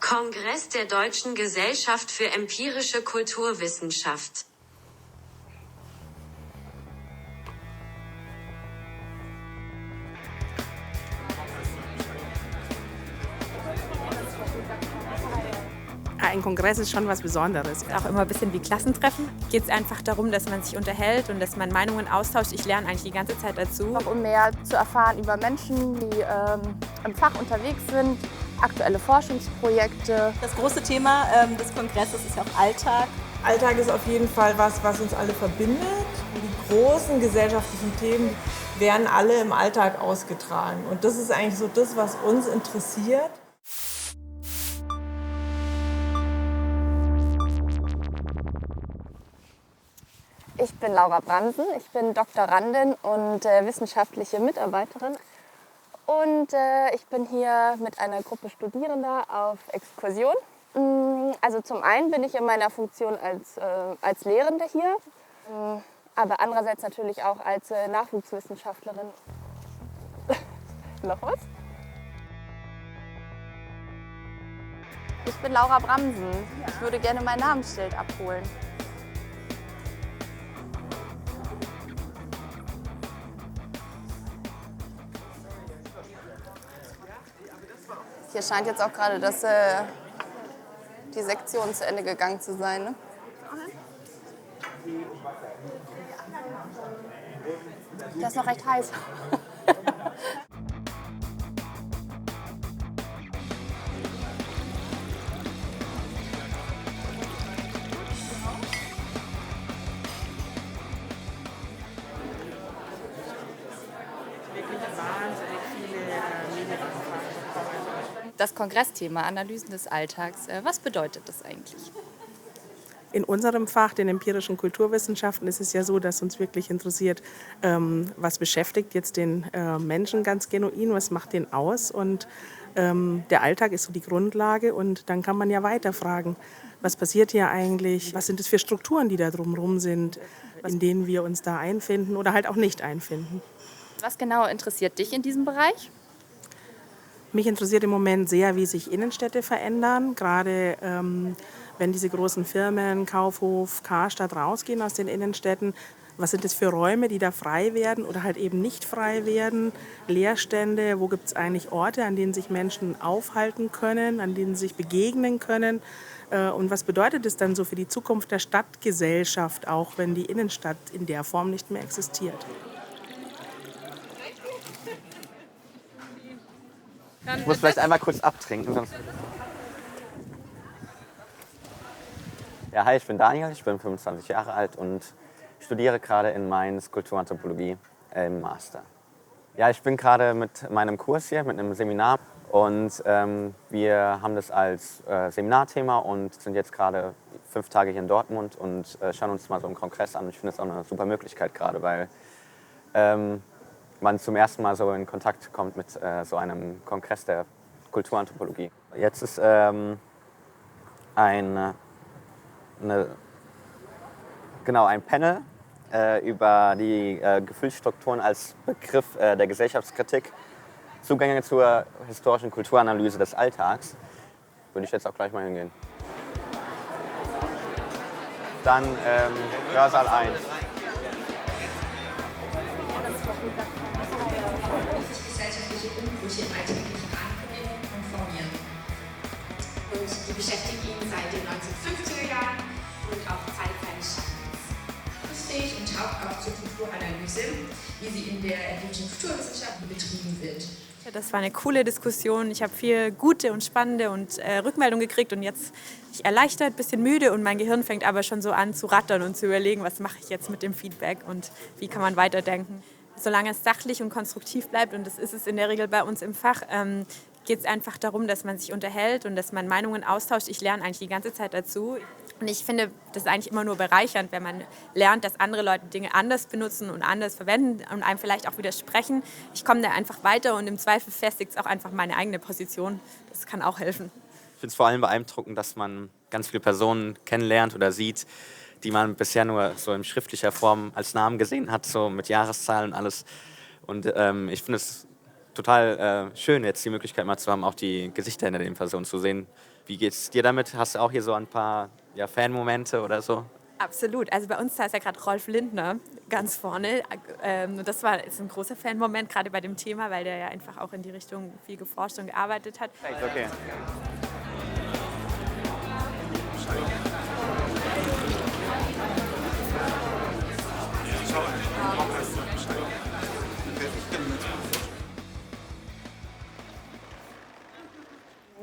Kongress der Deutschen Gesellschaft für empirische Kulturwissenschaft. Ein Kongress ist schon was Besonderes. Auch immer ein bisschen wie Klassentreffen. Geht es einfach darum, dass man sich unterhält und dass man Meinungen austauscht. Ich lerne eigentlich die ganze Zeit dazu. Auch um mehr zu erfahren über Menschen, die im Fach unterwegs sind, aktuelle Forschungsprojekte. Das große Thema des Kongresses ist ja auch Alltag. Alltag ist auf jeden Fall was uns alle verbindet. Die großen gesellschaftlichen Themen werden alle im Alltag ausgetragen. Und das ist eigentlich so das, was uns interessiert. Ich bin Laura Brandsen, ich bin Doktorandin und wissenschaftliche Mitarbeiterin. Und ich bin hier mit einer Gruppe Studierender auf Exkursion. Also zum einen bin ich in meiner Funktion als Lehrende hier, aber andererseits natürlich auch als Nachwuchswissenschaftlerin. Noch was? Ich bin Laura Brandsen. Ich würde gerne mein Namensschild abholen. Hier scheint jetzt auch gerade die Sektion zu Ende gegangen zu sein. Ne? Der ist noch recht heiß. Das Kongressthema Analysen des Alltags, was bedeutet das eigentlich? In unserem Fach, den empirischen Kulturwissenschaften, ist es ja so, dass uns wirklich interessiert, was beschäftigt jetzt den Menschen ganz genuin, was macht den aus. Und der Alltag ist so die Grundlage und dann kann man ja weiterfragen, was passiert hier eigentlich, was sind es für Strukturen, die da drumherum sind, in denen wir uns da einfinden oder halt auch nicht einfinden. Was genau interessiert dich in diesem Bereich? Mich interessiert im Moment sehr, wie sich Innenstädte verändern, gerade wenn diese großen Firmen, Kaufhof, Karstadt rausgehen aus den Innenstädten. Was sind das für Räume, die da frei werden oder halt eben nicht frei werden? Leerstände, wo gibt es eigentlich Orte, an denen sich Menschen aufhalten können, an denen sie sich begegnen können? Und was bedeutet es dann so für die Zukunft der Stadtgesellschaft, auch wenn die Innenstadt in der Form nicht mehr existiert? Ich muss vielleicht einmal kurz abtrinken. Ja, hi, ich bin Daniel, ich bin 25 Jahre alt und studiere gerade in Mainz Kulturanthropologie im Master. Ja, ich bin gerade mit meinem Kurs hier, mit einem Seminar und wir haben das als Seminarthema und sind jetzt gerade 5 Tage hier in Dortmund und schauen uns mal so einen Kongress an. Ich finde es auch eine super Möglichkeit gerade, weil man zum ersten Mal so in Kontakt kommt mit so einem Kongress der Kulturanthropologie. Jetzt ist ein Panel über die Gefühlsstrukturen als Begriff der Gesellschaftskritik, Zugänge zur historischen Kulturanalyse des Alltags. Würde ich jetzt auch gleich mal hingehen. Dann Hörsaal 1. Gesellschaftliche Umbrüche im alltäglichen Ankommen und Formieren. Und die beschäftigt ihn seit den 1950er Jahren und auch Zeit seines Schaffens. Fähig und taugt auch zur Kulturanalyse, wie sie in der empirischen Kulturwissenschaft betrieben wird. Ja, das war eine coole Diskussion. Ich habe viel gute und spannende und Rückmeldungen gekriegt und jetzt bin ich erleichtert, ein bisschen müde und mein Gehirn fängt aber schon so an zu rattern und zu überlegen, was mache ich jetzt mit dem Feedback und wie kann man weiterdenken. Solange es sachlich und konstruktiv bleibt, und das ist es in der Regel bei uns im Fach, geht es einfach darum, dass man sich unterhält und dass man Meinungen austauscht. Ich lerne eigentlich die ganze Zeit dazu. Und ich finde, das ist eigentlich immer nur bereichernd, wenn man lernt, dass andere Leute Dinge anders benutzen und anders verwenden und einem vielleicht auch widersprechen. Ich komme da einfach weiter und im Zweifel festigt es auch einfach meine eigene Position. Das kann auch helfen. Ich finde es vor allem beeindruckend, dass man ganz viele Personen kennenlernt oder sieht, die man bisher nur so in schriftlicher Form als Namen gesehen hat, so mit Jahreszahlen und alles. Und ich finde es total schön, jetzt die Möglichkeit mal zu haben, auch die Gesichter hinter den Personen zu sehen. Wie geht's dir damit? Hast du auch hier so ein paar Fan-Momente oder so? Absolut. Also bei uns da ist ja gerade Rolf Lindner ganz vorne. Das ist ein großer Fan-Moment, gerade bei dem Thema, weil der ja einfach auch in die Richtung viel geforscht und gearbeitet hat. Okay.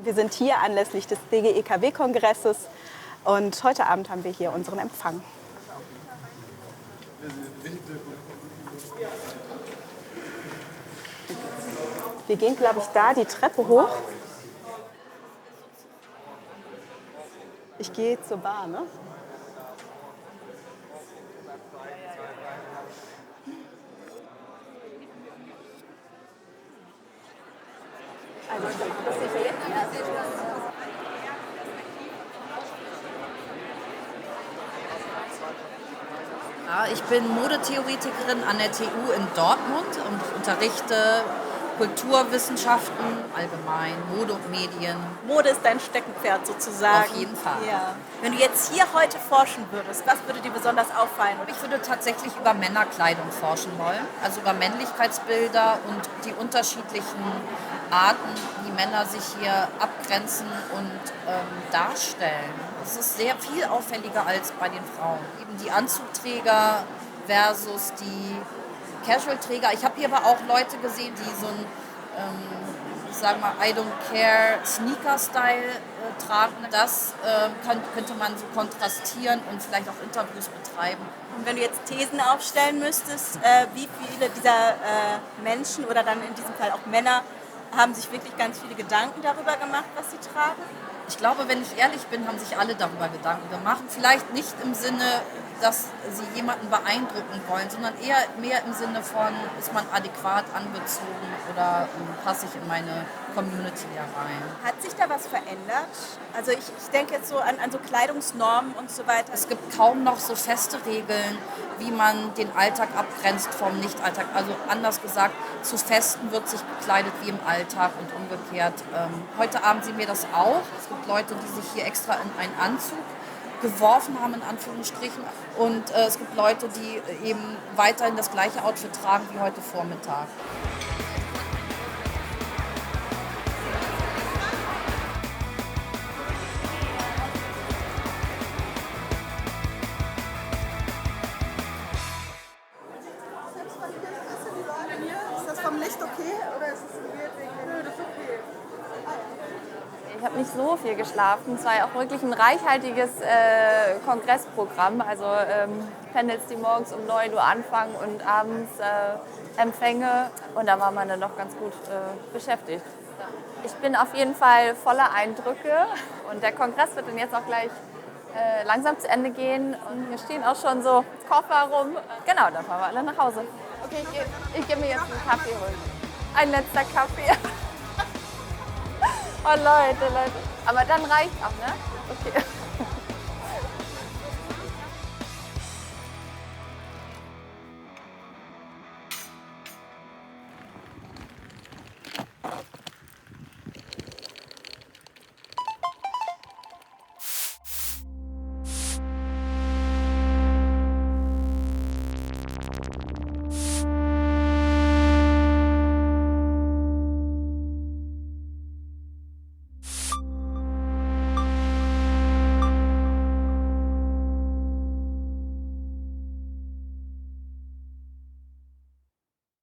Wir sind hier anlässlich des DGEKW-Kongresses und heute Abend haben wir hier unseren Empfang. Wir gehen, glaube ich, da die Treppe hoch. Ich gehe zur Bar, ne? Ja, ich bin Modetheoretikerin an der TU in Dortmund und unterrichte Kulturwissenschaften allgemein, Mode und Medien. Mode ist dein Steckenpferd sozusagen. Auf jeden Fall. Ja. Wenn du jetzt hier heute forschen würdest, was würde dir besonders auffallen? Ich würde tatsächlich über Männerkleidung forschen wollen, also über Männlichkeitsbilder und die unterschiedlichen Arten, wie Männer sich hier abgrenzen und darstellen. Es ist sehr viel auffälliger als bei den Frauen. Eben die Anzugträger versus die Casual-Träger. Ich habe hier aber auch Leute gesehen, die so ein, ich sag mal, I don't care Sneaker-Style tragen. Das könnte man so kontrastieren und vielleicht auch Interviews betreiben. Und wenn du jetzt Thesen aufstellen müsstest, wie viele dieser Menschen oder dann in diesem Fall auch Männer haben sich wirklich ganz viele Gedanken darüber gemacht, was sie tragen? Ich glaube, wenn ich ehrlich bin, haben sich alle darüber Gedanken gemacht. Vielleicht nicht im Sinne, dass sie jemanden beeindrucken wollen, sondern eher mehr im Sinne von, ist man adäquat angezogen oder passe ich in meine Community herein. Hat sich da was verändert? Also ich denke jetzt so an so Kleidungsnormen und so weiter. Es gibt kaum noch so feste Regeln, wie man den Alltag abgrenzt vom Nicht-Alltag. Also anders gesagt, zu Festen wird sich gekleidet wie im Alltag und umgekehrt. Heute Abend sehen wir das auch. Es gibt Leute, die sich hier extra in einen Anzug geworfen haben, in Anführungsstrichen. Und es gibt Leute, die eben weiterhin das gleiche Outfit tragen wie heute Vormittag. Ist das vom Licht okay oder ist es weird wegen Nö, das ist okay. Ich habe nicht so viel geschlafen. Es war ja auch wirklich ein reichhaltiges Kongressprogramm. Also Panels, die morgens um 9 Uhr anfangen und abends Empfänge. Und da war man dann doch ganz gut beschäftigt. Ich bin auf jeden Fall voller Eindrücke. Und der Kongress wird dann jetzt auch gleich langsam zu Ende gehen. Und hier stehen auch schon so Koffer rum. Genau, dann fahren wir alle nach Hause. Okay, ich gehe mir jetzt einen Kaffee holen. Ein letzter Kaffee. Oh Leute. Aber dann reicht's auch, ne? Okay.